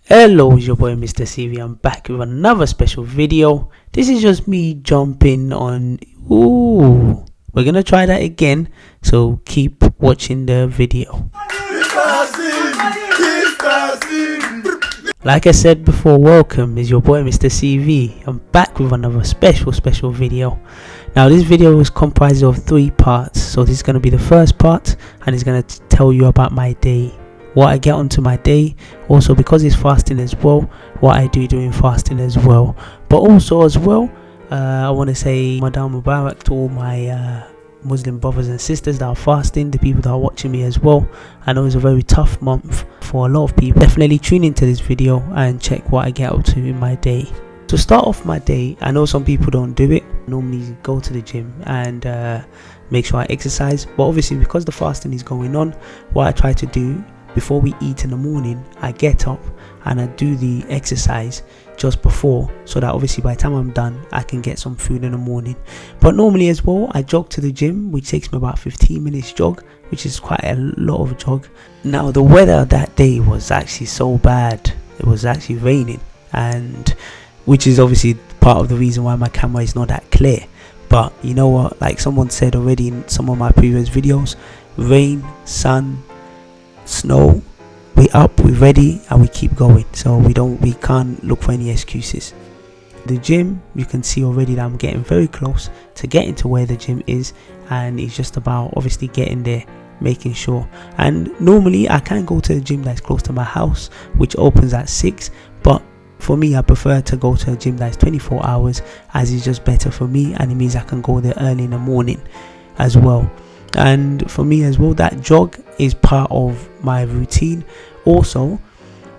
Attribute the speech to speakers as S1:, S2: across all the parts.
S1: Hello, it's your boy MrCV. I'm back with another special video. This is just me jumping on. We're gonna try that again, so keep watching the video. Like I said before, welcome, is your boy MrCV. I'm back with another special video. Now this video is comprised of 3 parts, so this is going to be the first part, and it's going to tell you about my day, what I get onto my day, also because it's fasting as well, what I do during fasting as well. But also as well, I want to say Ramadan Mubarak to all my Muslim brothers and sisters that are fasting, the people that are watching me as well. I know it's a very tough month for a lot of people. Definitely tune into this video and check what I get up to in my day. To start off my day, I know some people don't do it, normally go to the gym and make sure I exercise, but obviously because the fasting is going on, what I try to do before we eat in the morning, I get up and I do the exercise just before, so that obviously by the time I'm done I can get some food in the morning. But normally as well, I jog to the gym, which takes me about 15 minutes jog, which is quite a lot of jog. Now the weather that day was actually so bad, it was actually raining, and which is obviously part of the reason why my camera is not that clear. But you know what, like someone said already in some of my previous videos, rain, sun, snow, we up, we ready, and we keep going. So we can't look for any excuses. The gym, you can see already that I'm getting very close to getting to where the gym is, and it's just about obviously getting there, making sure. And normally I can go to the gym that's close to my house, which opens at 6, but for me I prefer to go to a gym that's 24 hours, as it's just better for me, and it means I can go there early in the morning as well. And for me as well, that jog is part of my routine. Also,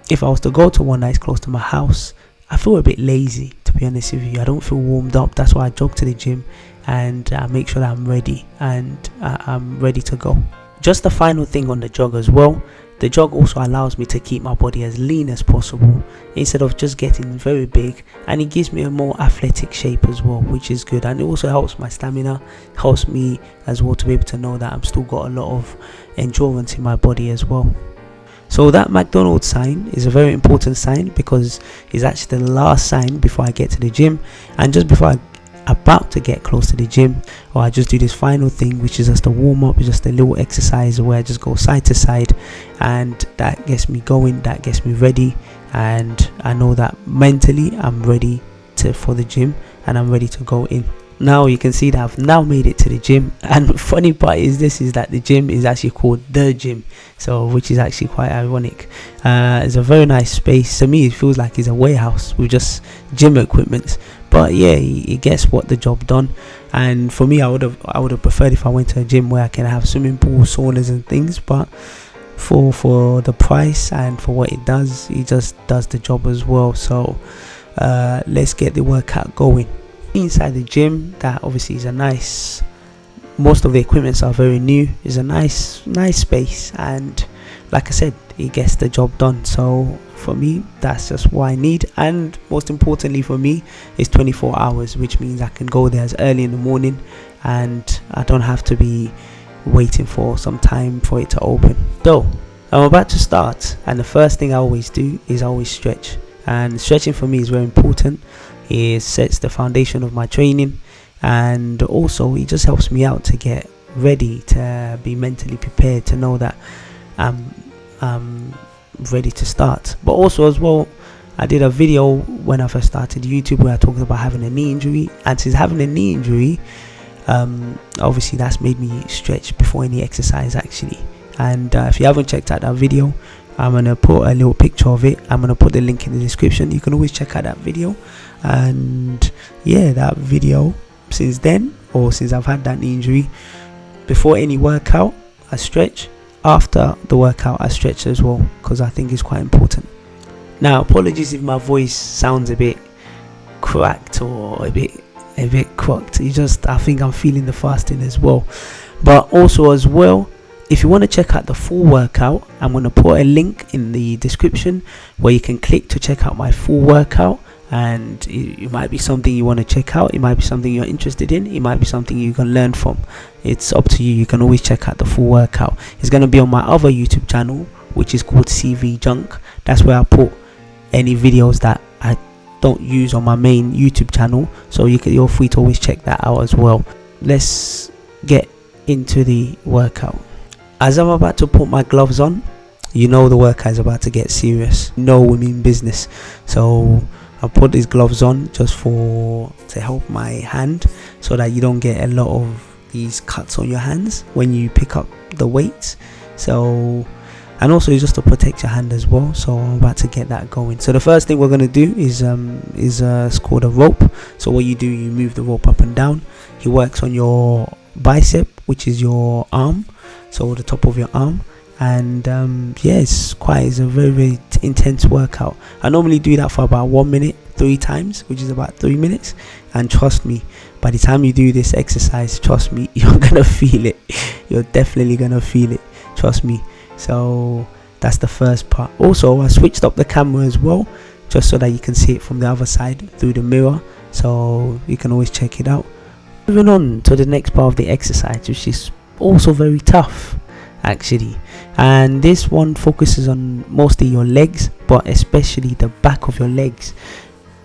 S1: if I was to go to one that's close to my house, I feel a bit lazy, to be honest with you. I don't feel warmed up. That's why I jog to the gym and make sure that I'm ready and I'm ready to go. Just the final thing on the jog as well, the jog also allows me to keep my body as lean as possible instead of just getting very big, and it gives me a more athletic shape as well, which is good. And it also helps my stamina, helps me as well to be able to know that I'm still got a lot of endurance in my body as well. So that McDonald's sign is a very important sign because it's actually the last sign before I get to the gym, and just before I'm about to get close to the gym, or I just do this final thing, which is just a warm up, just a little exercise where I just go side to side, and that gets me going, that gets me ready, and I know that mentally I'm ready for the gym and I'm ready to go in. Now you can see that I've now made it to the gym, and the funny part is that the gym is actually called The Gym, so which is actually quite ironic. It's a very nice space. To me it feels like it's a warehouse with just gym equipment, but yeah, it gets what the job done. And for me, I would have preferred if I went to a gym where I can have swimming pools, saunas and things, but for the price and for what it does, it just does the job as well. So let's get the workout going. Inside the gym, that obviously is a nice, most of the equipments are very new, is a nice space, and like I said, it gets the job done. So for me, that's just what I need, and most importantly for me, it's 24 hours, which means I can go there as early in the morning and I don't have to be waiting for some time for it to open. So I'm about to start, and the first thing I always do is I always stretch, and stretching for me is very important. It sets the foundation of my training, and also it just helps me out to get ready, to be mentally prepared, to know that I'm ready to start. But also as well, I did a video when I first started YouTube where I talked about having a knee injury, and since having a knee injury, obviously that's made me stretch before any exercise actually. And if you haven't checked out that video, I'm gonna put a little picture of it. I'm gonna put the link in the description. You can always check out that video. And yeah, that video, since then, or since I've had that knee injury, before any workout I stretch, after the workout I stretch as well, because I think it's quite important. Now apologies if my voice sounds a bit cracked or a bit crooked. I think I'm feeling the fasting as well. But also as well, if you want to check out the full workout, I'm going to put a link in the description where you can click to check out my full workout. And it might be something you want to check out, it might be something you're interested in, it might be something you can learn from. It's up to you. You can always check out the full workout. It's going to be on my other YouTube channel, which is called CV Junk. That's where I put any videos that I don't use on my main YouTube channel, so you're free to always check that out as well. Let's get into the workout. As I'm about to put my gloves on, you know the workout is about to get serious. No, we mean business. So I put these gloves on just to help my hand, so that you don't get a lot of these cuts on your hands when you pick up the weights. So, and also just to protect your hand as well. So I'm about to get that going. So the first thing we're going to do is it's called a rope. So what you do, you move the rope up and down. He works on your bicep, which is your arm, so the top of your arm. And yeah, it's a very, very intense workout. I normally do that for about 1 minute 3 times, which is about 3 minutes. And trust me, by the time you do this exercise, trust me, you're gonna feel it. You're definitely gonna feel it, trust me. So that's the first part. Also, I switched up the camera as well, just so that you can see it from the other side through the mirror, so you can always check it out. Moving on to the next part of the exercise, which is also very tough actually, and this one focuses on mostly your legs, but especially the back of your legs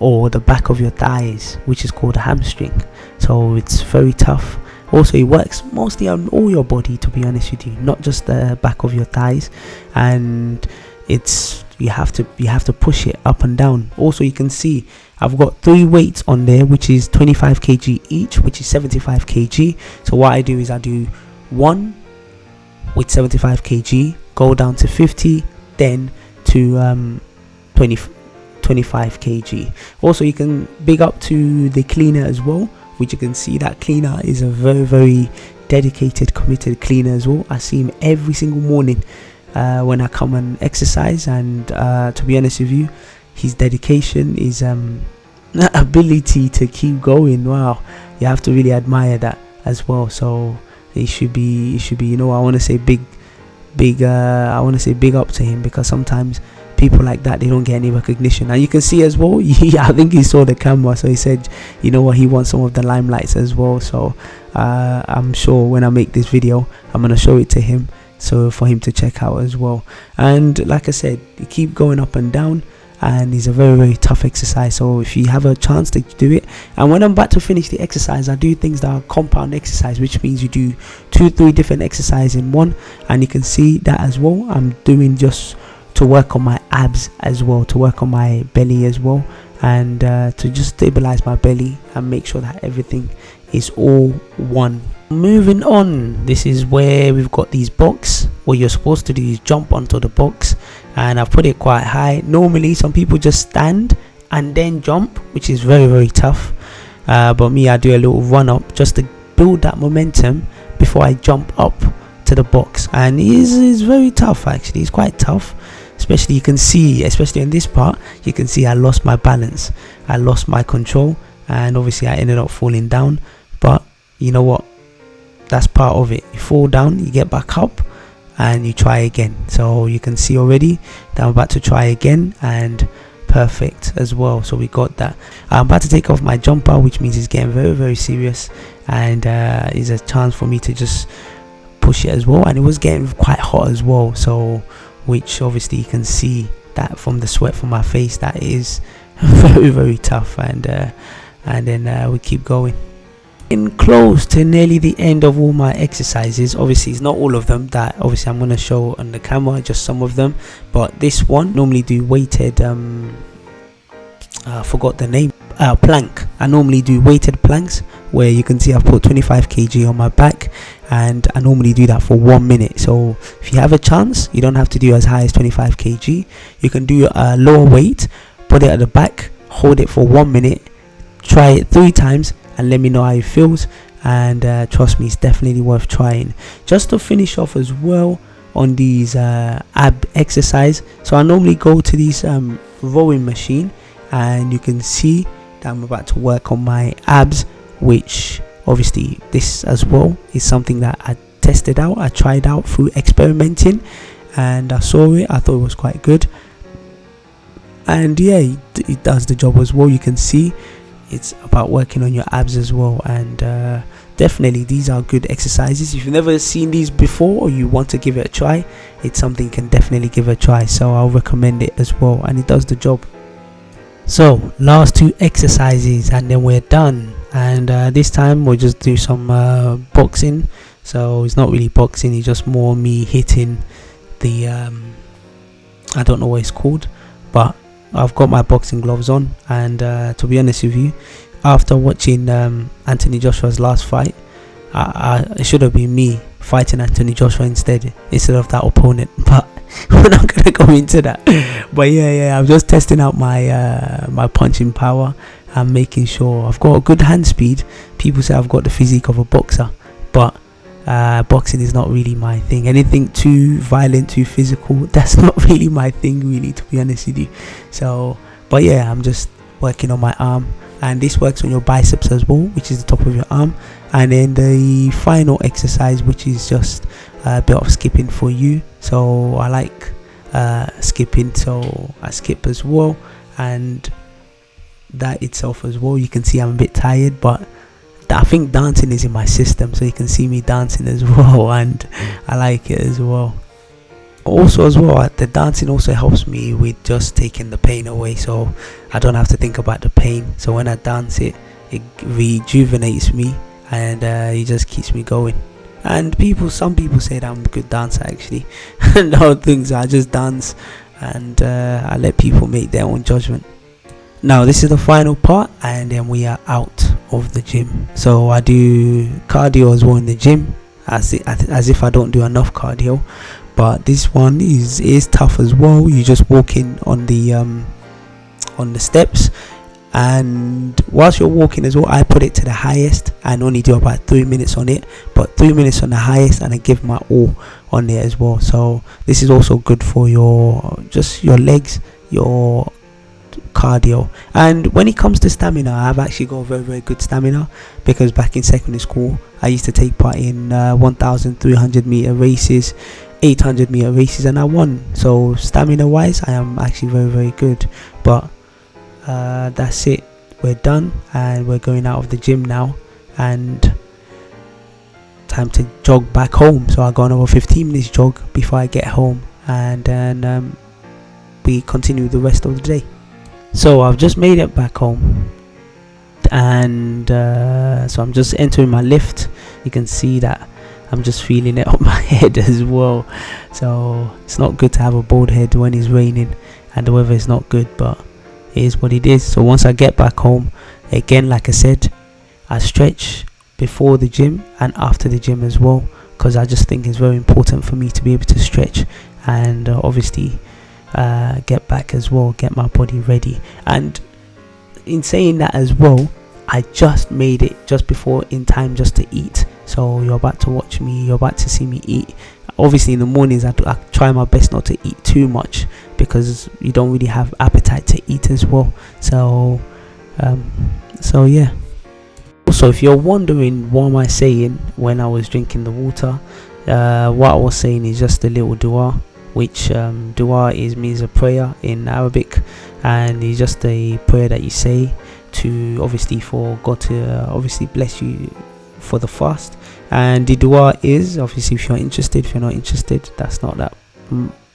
S1: or the back of your thighs, which is called a hamstring. So it's very tough. Also, it works mostly on all your body, to be honest with you, not just the back of your thighs. And it's you have to push it up and down. Also, you can see I've got 3 weights on there, which is 25 kg each, which is 75 kg. So what I do is I do 1 with 75 kg, go down to 50, then to 25 kg. Also, you can big up to the cleaner as well, which you can see that cleaner is a very, very dedicated, committed cleaner as well. I see him every single morning when I come and exercise, and to be honest with you, his dedication is ability to keep going. Wow, you have to really admire that as well. So it should be, you know, I want to say big up to him, because sometimes people like that, they don't get any recognition. And you can see as well, I think he saw the camera, so he said, you know what, he wants some of the limelights as well. So I'm sure when I make this video, I'm gonna show it to him, so for him to check out as well. And like I said, you keep going up and down, and it's a very, very tough exercise. So if you have a chance to do it, and when I'm about to finish the exercise, I do things that are compound exercise, which means you do 2-3 different exercises in one. And you can see that as well, I'm doing just to work on my abs as well, to work on my belly as well, and to just stabilize my belly and make sure that everything is all one. Moving on, this is where we've got these box. What you're supposed to do is jump onto the box, and I've put it quite high. Normally some people just stand and then jump, which is very, very tough, but me, I do a little run up just to build that momentum before I jump up to the box. And it is very tough actually. It's quite tough, especially you can see, especially in this part, you can see I lost my balance, I lost my control, and obviously I ended up falling down. But you know what, that's part of it. You fall down, you get back up, and you try again. So you can see already that I'm about to try again, and perfect as well. So we got that. I'm about to take off my jumper, which means it's getting very, very serious, and is a chance for me to just push it as well. And it was getting quite hot as well, so which obviously you can see that from the sweat from my face, that is very, very tough. And then we keep going. In close to nearly the end of all my exercises. Obviously it's not all of them that obviously I'm going to show on the camera, just some of them. But this one, normally do weighted I forgot the name, plank. I normally do weighted planks, where you can see I've put 25 kg on my back, and I normally do that for 1 minute. So if you have a chance, you don't have to do as high as 25 kg. You can do a lower weight, put it at the back, hold it for 1 minute, try it 3 times, and let me know how it feels. And trust me, it's definitely worth trying. Just to finish off as well on these ab exercise, so I normally go to this rowing machine, and you can see that I'm about to work on my abs, which obviously this as well is something that I tested out, I tried out through experimenting, and I saw it, I thought it was quite good. And yeah, it does the job as well. You can see it's about working on your abs as well. And definitely these are good exercises. If you've never seen these before, or you want to give it a try, it's something you can definitely give a try. So I'll recommend it as well, and it does the job. So last 2 exercises and then we're done, and this time we'll just do some boxing. So it's not really boxing, it's just more me hitting the I don't know what it's called, but I've got my boxing gloves on. And to be honest with you, after watching Anthony Joshua's last fight, it should have been me fighting Anthony Joshua instead of that opponent, but we're not gonna go into that. But yeah, I'm just testing out my my punching power and making sure I've got a good hand speed. People say I've got the physique of a boxer, but boxing is not really my thing. Anything too violent, too physical, that's not really my thing, really, to be honest with you. So, but yeah, I'm just working on my arm, and this works on your biceps as well, which is the top of your arm. And then the final exercise, which is just a bit of skipping for you. So I like skipping, so I skip as well, and that itself as well. You can see I'm a bit tired, but I think dancing is in my system, so you can see me dancing as well, and I like it as well. Also as well, the dancing also helps me with just taking the pain away, so I don't have to think about the pain. So when I dance, it rejuvenates me, and it just keeps me going. And some people say that I'm a good dancer actually. No things, I just dance, and I let people make their own judgment. Now this is the final part, and then we are out of the gym. So I do cardio as well in the gym, as if I don't do enough cardio. But this one is tough as well. You just walk in on the steps, and whilst you're walking as well, I put it to the highest and only do about 3 minutes on it, but 3 minutes on the highest, and I give my all on it as well. So this is also good for your legs, your cardio. And when it comes to stamina, I've actually got very, very good stamina, because back in secondary school I used to take part in 1,300 meter races, 800 meter races, and I won. So stamina wise, I am actually very, very good. But that's it, we're done, and we're going out of the gym now, and time to jog back home. So I got another 15 minutes jog before I get home, and then we continue the rest of the day. So I've just made it back home, and so I'm just entering my lift. You can see that I'm just feeling it on my head as well. So it's not good to have a bald head when it's raining and the weather is not good, but it is what it is. So once I get back home, again, like I said, I stretch before the gym and after the gym as well, because I just think it's very important for me to be able to stretch, and obviously get back as well, get my body ready. And in saying that as well, I just made it just before in time just to eat. So you're about to watch me, you're about to see me eat. Obviously in the mornings I try my best not to eat too much, because you don't really have appetite to eat as well. So yeah. Also, if you're wondering what am I saying when I was drinking the water, what I was saying is just a little dua, which dua means a prayer in Arabic, and it's just a prayer that you say to obviously for God to obviously bless you for the fast. And the dua is obviously, if you're interested, if you're not interested, that's not that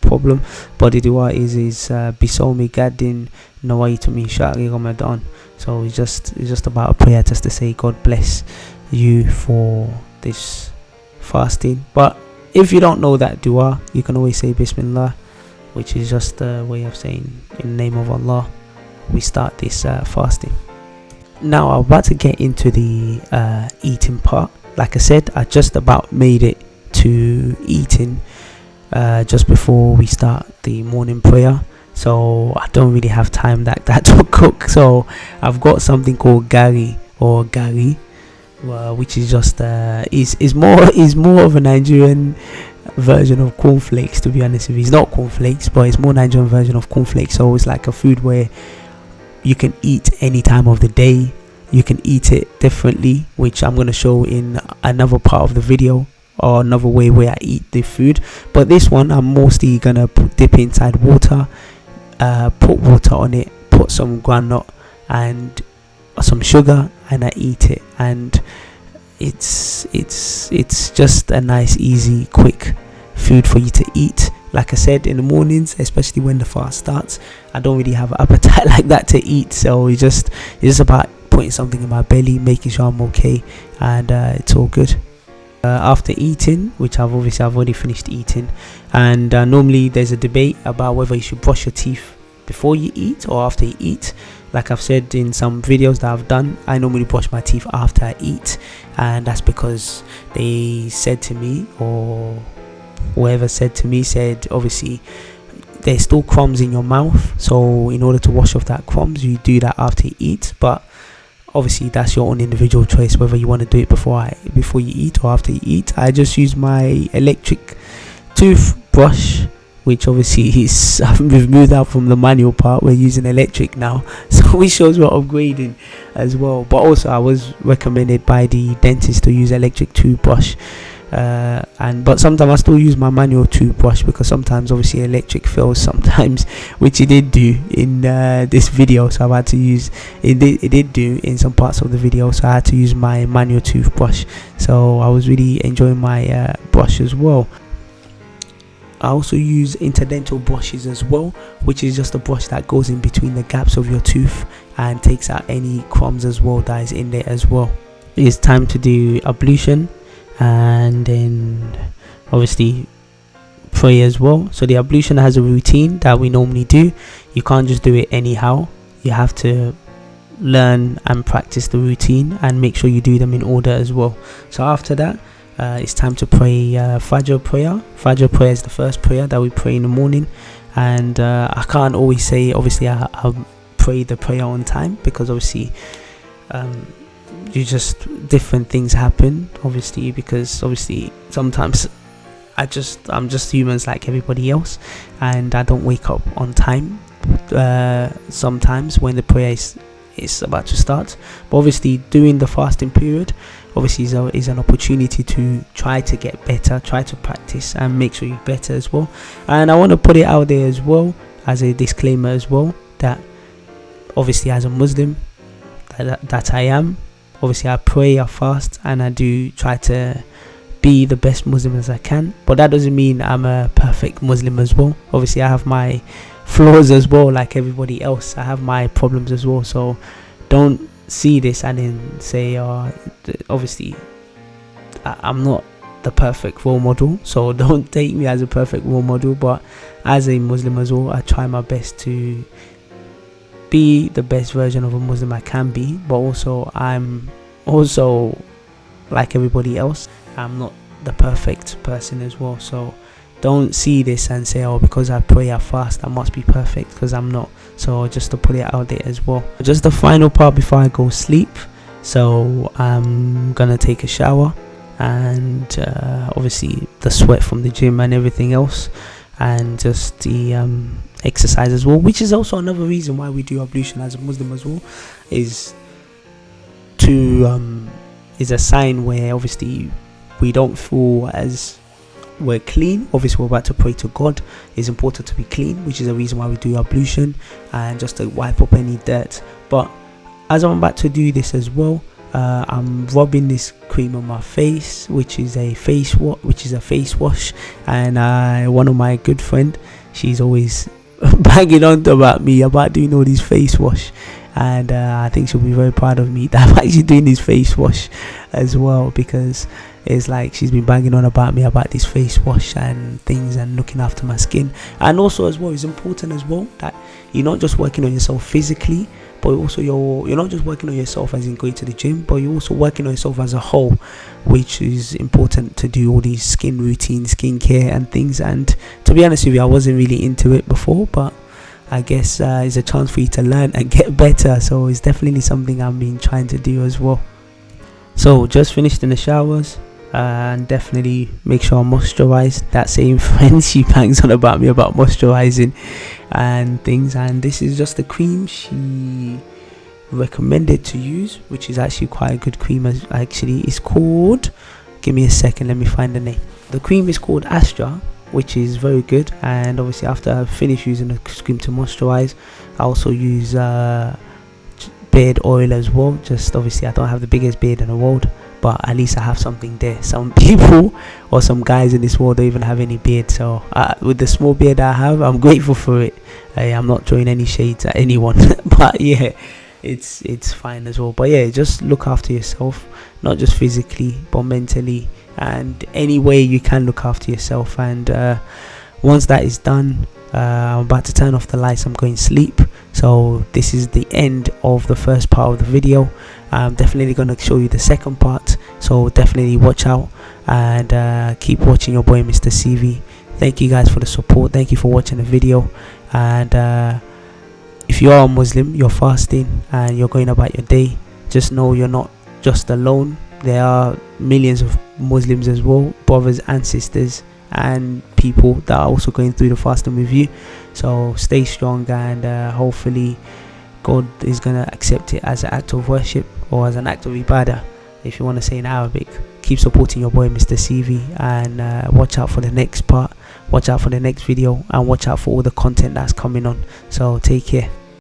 S1: problem, but the dua is bisawmi gadin nawaitu min shahri Ramadan. So it's just about a prayer just to say God bless you for this fasting. But if you don't know that dua, you can always say Bismillah, which is just a way of saying in the name of Allah we start this fasting. Now I'm about to get into the eating part. Like I said, I just about made it to eating just before we start the morning prayer, so I don't really have time that to cook. So I've got something called gari, which is just is more of a Nigerian version of cornflakes, to be honest with you. It's not cornflakes, but it's more Nigerian version of cornflakes. So it's like a food where you can eat any time of the day, you can eat it differently, which I'm going to show in another part of the video, or another way where I eat the food. But this one I'm mostly gonna dip it inside water, put water on it, put some groundnut and some sugar, and I eat it. And it's just a nice, easy, quick food for you to eat. like I said, in the mornings, especially when the fast starts, I don't really have an appetite like that to eat, so it's just about putting something in my belly, making sure I'm okay, and it's all good. After eating, which I've already finished eating, and normally there's a debate about whether you should brush your teeth before you eat or after you eat. Like I've said in some videos that I've done, I normally brush my teeth after I eat, and that's because they said to me, or whoever said to me said, obviously there's still crumbs in your mouth, so in order to wash off that crumbs, you do that after you eat. But obviously that's your own individual choice whether you want to do it before you eat or after you eat. I just use my electric toothbrush, which obviously is we've moved out from the manual part, we're using electric now, so we shows we're upgrading as well. But also I was recommended by the dentist to use electric toothbrush, but sometimes I still use my manual toothbrush because sometimes obviously electric fails sometimes, which it did do in this video, so I've had to use it did do in some parts of the video, so I had to use my manual toothbrush. So I was really enjoying my brush as well. I also use interdental brushes as well, which is just a brush that goes in between the gaps of your tooth and takes out any crumbs as well that is in there as well. It's time to do ablution, and then obviously pray as well. So the ablution has a routine that we normally do. You can't just do it anyhow, you have to learn and practice the routine and make sure you do them in order as well. So after that, it's time to pray Fajr prayer. Fajr prayer is the first prayer that we pray in the morning, and I can't always say obviously I'll pray the prayer on time, because obviously different things happen, obviously, because obviously sometimes I'm just humans like everybody else, and I don't wake up on time sometimes when the prayer is about to start. But obviously during the fasting period, obviously is an opportunity to try to get better, try to practice and make sure you're better as well. And I want to put it out there as well as a disclaimer as well, that obviously as a Muslim that I am, obviously I pray, I fast, and I do try to be the best Muslim as I can, but that doesn't mean I'm a perfect Muslim as well. Obviously I have my flaws as well, like everybody else. I have my problems as well, so don't see this and then say obviously I'm not the perfect role model, so don't take me as a perfect role model. But as a Muslim as well, I try my best to be the best version of a Muslim I can be, but also I'm also like everybody else, I'm not the perfect person as well. So don't see this and say, oh, because I pray, I fast, I must be perfect, because I'm not. So just to put it out there as well. Just the final part before I go sleep, so I'm gonna take a shower, and obviously the sweat from the gym and everything else, and just the exercise as well, which is also another reason why we do ablution as a Muslim as well, is a sign where obviously we don't feel as we're clean. Obviously we're about to pray to God, it's important to be clean, which is a reason why we do ablution, and just to wipe up any dirt. But as I'm about to do this as well, I'm rubbing this cream on my face, which is a face wash, and one of my good friend, she's always banging on about me about doing all these face wash, and I think she'll be very proud of me that I'm actually doing this face wash as well, because it's like she's been banging on about me about this face wash and things and looking after my skin. And also as well, it's important as well that you're not just working on yourself physically, but also you're not just working on yourself as in going to the gym, but you're also working on yourself as a whole, which is important to do all these skin routines, skincare and things. And to be honest with you, I wasn't really into it before, but I guess it's a chance for you to learn and get better, so it's definitely something I've been trying to do as well. So just finished in the showers, and definitely make sure I'm moisturized. That same friend, she bangs on about me about moisturizing and things, and this is just the cream she recommended to use, which is actually quite a good cream. Actually, it's called, give me a second, let me find the name. The cream is called Astra, which is very good. And obviously after I finish using the cream to moisturize, I also use beard oil as well. Just obviously I don't have the biggest beard in the world, but at least I have something there. Some people or some guys in this world don't even have any beard, so with the small beard I have, I'm grateful for it. I'm not throwing any shades at anyone but yeah, it's fine as well. But yeah, just look after yourself, not just physically but mentally, and any way you can look after yourself. And once that is done, I'm about to turn off the lights. I'm going to sleep. So this is the end of the first part of the video. I'm definitely going to show you the second part, so definitely watch out and keep watching your boy MrCV. Thank you guys for the support. Thank you for watching the video. And if you are a Muslim, you're fasting and you're going about your day, just know you're not just alone. There are millions of Muslims as well, brothers and sisters and people that are also going through the fasting with you. So stay strong, and hopefully God is going to accept it as an act of worship, or as an act of ibadah, if you want to say in Arabic. Keep supporting your boy MrCV, and watch out for the next part, watch out for the next video, and watch out for all the content that's coming on. So take care.